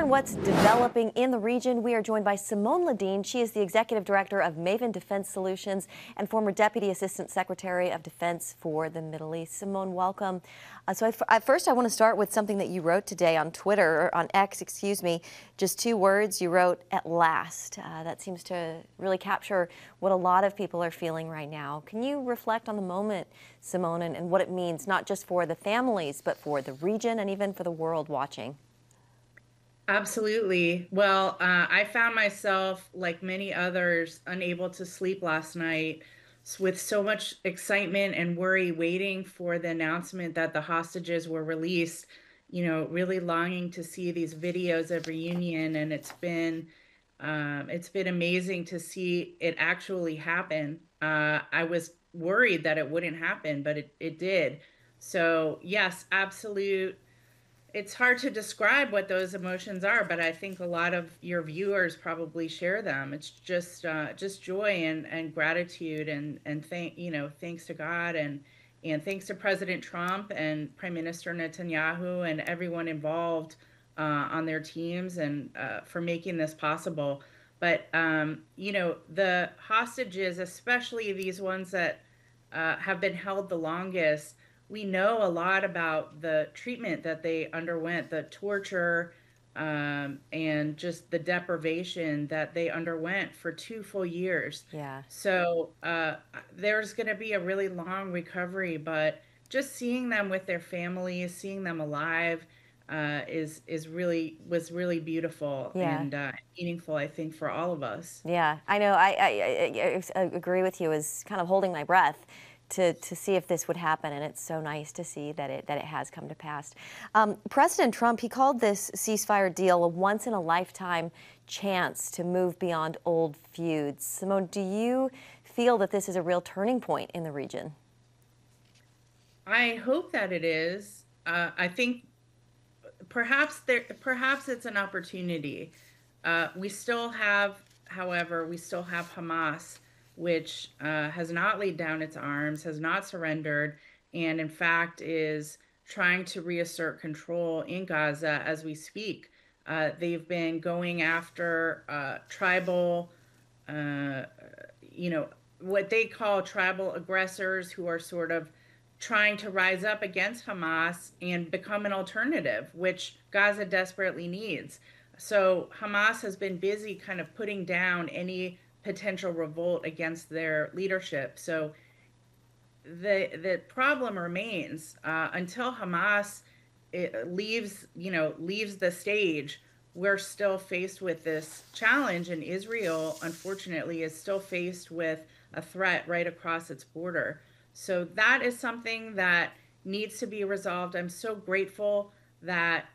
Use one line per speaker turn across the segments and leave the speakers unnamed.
on what's developing in the region, we are joined by Simone Ledeen. She is the Executive Director of Maven Defense Solutions and former Deputy Assistant Secretary of Defense for the Middle East. Simone, welcome. First, I want to start with something that you wrote today on Twitter, or on X, excuse me. Just two words. You wrote, "At last." That seems to really capture what a lot of people are feeling right now. Can you reflect on the moment, Simone, and what it means, not just for the families, but for the region and even for the world watching?
Absolutely. Well, I found myself, like many others, unable to sleep last night with so much excitement and worry, waiting for the announcement that the hostages were released, really longing to see these videos of reunion. And it's been amazing to see it actually happen. I was worried that it wouldn't happen, but it did. So yes, absolute. It's hard to describe what those emotions are, but I think a lot of your viewers probably share them. It's just joy and gratitude and thanks to God and thanks to President Trump and Prime Minister Netanyahu and everyone involved on their teams and for making this possible. But the hostages, especially these ones that have been held the longest, we know a lot about the treatment that they underwent, the torture, and just the deprivation that they underwent for 2 full years.
Yeah.
So there's going to be a really long recovery, but just seeing them with their families, seeing them alive, was really beautiful
Yeah.
and meaningful, I think, for all of us.
Yeah, I know. I agree with you. Is kind of holding my breath to see if this would happen, and it's so nice to see that it has come to pass. President Trump, he called this ceasefire deal a once in a lifetime chance to move beyond old feuds. Simone, do you feel that this is a real turning point in the region?
I hope that it is. I think perhaps it's an opportunity. We still have, however, we still have Hamas, which has not laid down its arms, has not surrendered, and in fact is trying to reassert control in Gaza as we speak. They've been going after tribal, uh, what they call tribal aggressors who are sort of trying to rise up against Hamas and become an alternative, which Gaza desperately needs. So Hamas has been busy kind of putting down any potential revolt against their leadership. So the problem remains until Hamas leaves the stage. We're still faced with this challenge, and Israel, unfortunately, is still faced with a threat right across its border. So that is something that needs to be resolved. I'm so grateful that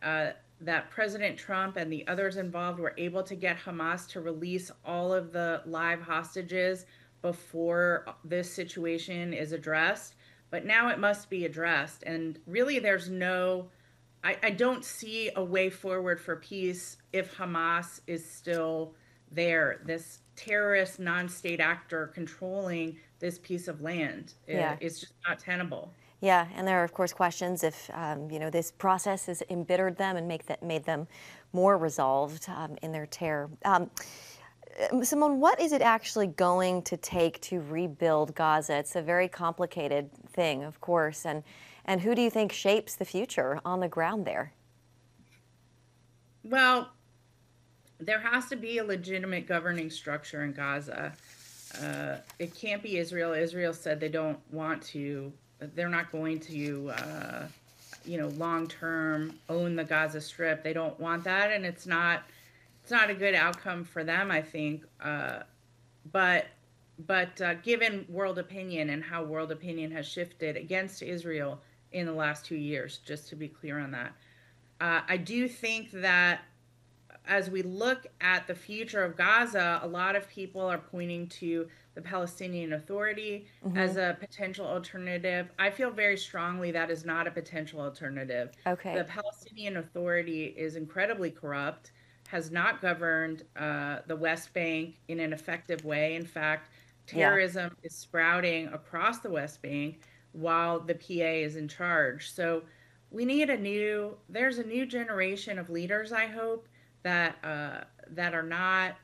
that President Trump and the others involved were able to get Hamas to release all of the live hostages before this situation is addressed. But now it must be addressed. And really, I don't see a way forward for peace if Hamas is still there, this terrorist non-state actor controlling this piece of land.
Yeah.
It's just not tenable.
Yeah, and there are, of course, questions if this process has embittered them and made them more resolved in their terror. Simone, what is it actually going to take to rebuild Gaza? It's a very complicated thing, of course, and who do you think shapes the future on the ground there?
Well, there has to be a legitimate governing structure in Gaza. It can't be Israel. Israel said they don't want to, they're not going to, long term own the Gaza Strip. They don't want that, and it's not a good outcome for them, I think. But given world opinion and how world opinion has shifted against Israel in the last 2 years, just to be clear on that, I do think that as we look at the future of Gaza, a lot of people are pointing to the Palestinian Authority
Hmm.
as a potential alternative. I feel very strongly that is not a potential alternative. The
Okay.
Palestinian Authority is incredibly corrupt, has not governed the West Bank in an effective way. In fact,
Yeah.
terrorism is sprouting across the West Bank while the PA is in charge. So there's a new generation of leaders, I hope, that are not,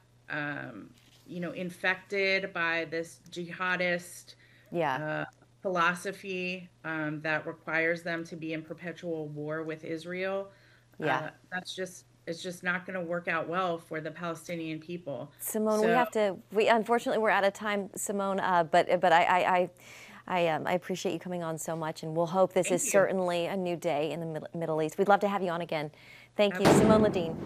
infected by this jihadist
Yeah.
uh, philosophy that requires them to be in perpetual war with Israel.
Yeah.
It's just not going to work out well for the Palestinian people.
Simone, we
So
have to. We unfortunately we're out of time, Simone. But I appreciate you coming on so much, and we'll hope this
thank
is
you.
certainly a new day in the Middle East. We'd love to have you on again. Thank you, Simone
Absolutely.
Ledeen.